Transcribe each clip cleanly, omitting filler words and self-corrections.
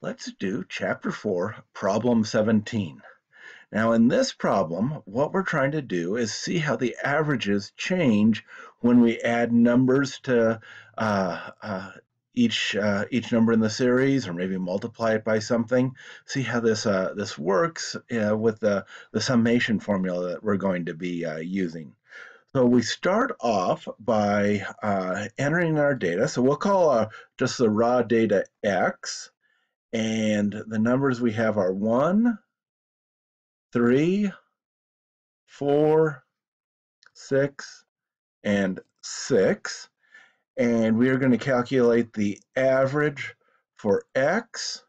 Let's do Chapter 4, Problem 17. Now, in this problem, what we're trying to do is see how the averages change when we add numbers to each number in the series, or maybe multiply it by something. See how this works with the summation formula that we're going to be using. So we start off by entering our data. So we'll call just the raw data X. And the numbers we have are 1, 3, 4, 6, and 6. And we are going to calculate the average for X.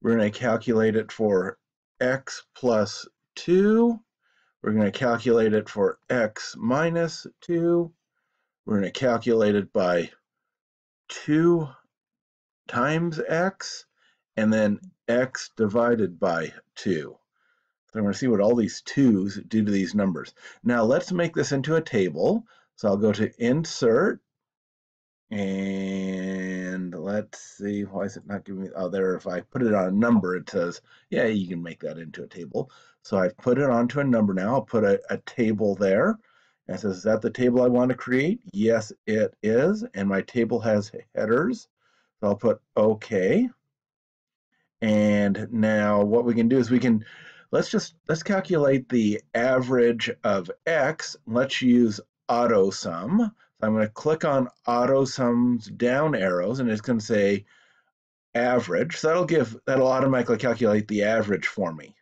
We're going to calculate it for X plus 2. We're going to calculate it for X minus 2. We're going to calculate it by 2 times X, and then X divided by 2. So I'm going to see what all these 2's do to these numbers. Now let's make this into a table. So I'll go to Insert, and let's see, why is it not giving me, oh, there, if I put it on a number, it says, yeah, you can make that into a table. So I've put it onto a number now. I'll put a table there. And it says, is that the table I want to create? Yes, it is. And my table has headers. So I'll put OK. And now what we can do is let's calculate the average of X. Let's use auto sum. So I'm going to click on auto sums down arrows, and it's going to say average. So that'll automatically calculate the average for me.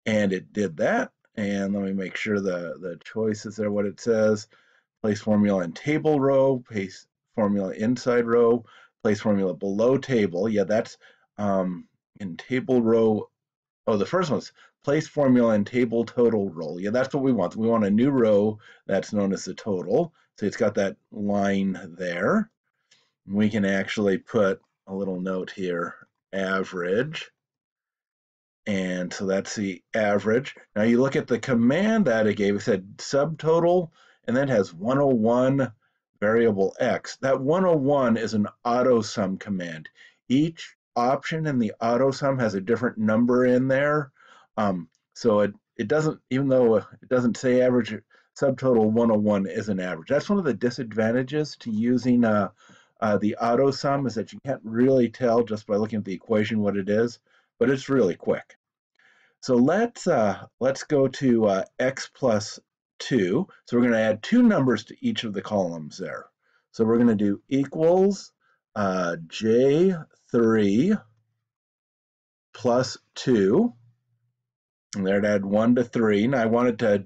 And it did that. And let me make sure the choices are what it says. Place formula in table row, place formula inside row, place formula below table. Yeah, that's in table row. Oh, the first one's place formula in table total row. Yeah, that's what we want. We want a new row that's known as the total. So it's got that line there. We can actually put a little note here, average. And so that's the average. Now you look at the command that it gave. It said subtotal, and then it has 101 variable X. That 101 is an auto sum command. Each option in the auto sum has a different number in there. So it doesn't, even though it doesn't say average, subtotal 101 is an average. That's one of the disadvantages to using the auto sum, is that you can't really tell just by looking at the equation what it is, but it's really quick. So let's go to X plus 2. So we're going to add 2 numbers to each of the columns there. So we're going to do equals J3 plus 2. And there it add 1 to 3. Now I wanted to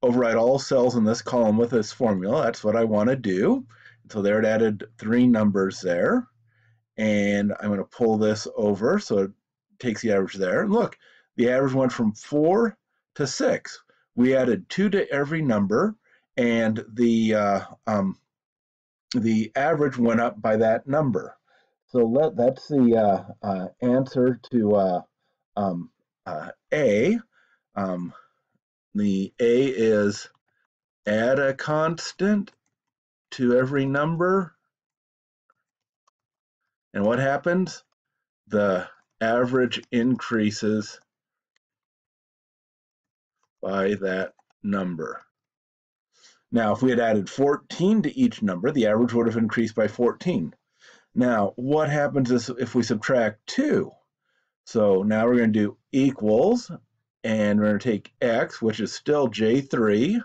override all cells in this column with this formula. That's what I want to do. So there it added 3 numbers there. And I'm going to pull this over so it takes the average there. And look, the average went from 4 to 6. We added 2 to every number, and the average went up by that number. So that's the answer to A. The A is add a constant to every number. And what happens? The average increases by that number. Now, if we had added 14 to each number, the average would have increased by 14. Now, what happens is if we subtract 2? So now we're going to do equals, and we're going to take X, which is still J3,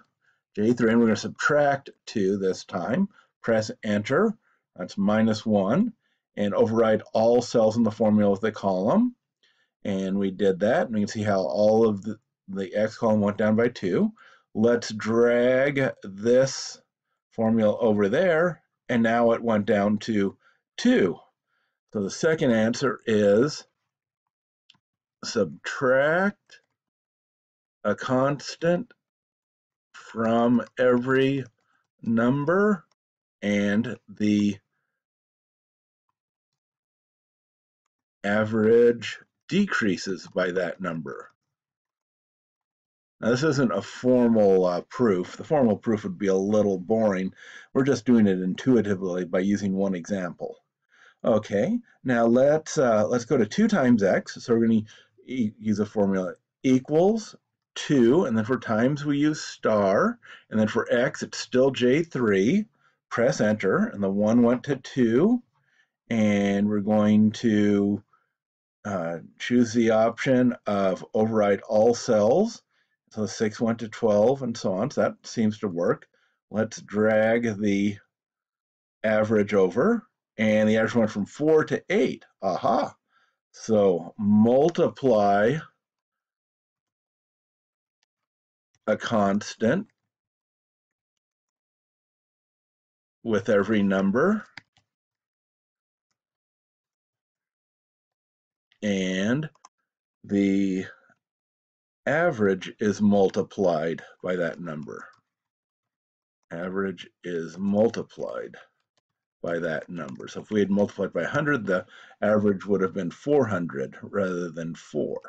and we're going to subtract 2 this time. Press Enter. That's minus 1. And override all cells in the formula with the column. And we did that. And we can see how all of the X column went down by 2. Let's drag this formula over there, and now it went down to 2. So the second answer is subtract a constant from every number, and the average decreases by that number. Now, this isn't a formal proof. The formal proof would be a little boring. We're just doing it intuitively by using one example. Okay, now let's go to 2 times x. So we're going to use a formula equals 2, and then for times we use star, and then for x it's still J3. Press enter, and the 1 went to 2, and we're going to choose the option of override all cells. So 6 went to 12 and so on. So that seems to work. Let's drag the average over, and the average went from 4 to 8. Aha. So multiply a constant with every number, and the average is multiplied by that number. Average is multiplied by that number. So if we had multiplied by 100, the average would have been 400 rather than 4.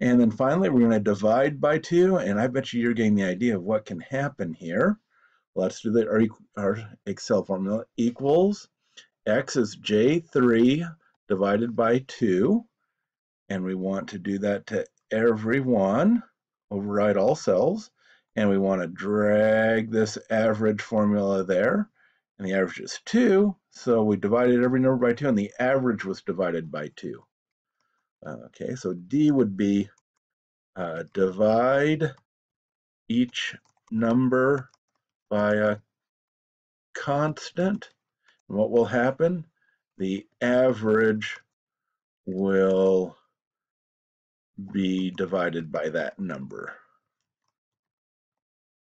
And then finally, we're going to divide by 2, and I bet you're getting the idea of what can happen here. Let's do our Excel formula. Equals x is J3 divided by 2, and we want to do that to every one, override all cells, and we want to drag this average formula there, and the average is 2, so we divided every number by 2, and the average was divided by 2. Okay, so D would be divide each number by a constant. And what will happen? The average will be divided by that number.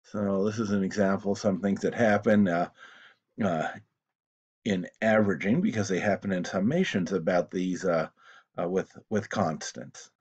So this is an example of some things that happen in averaging because they happen in summations about these with constants.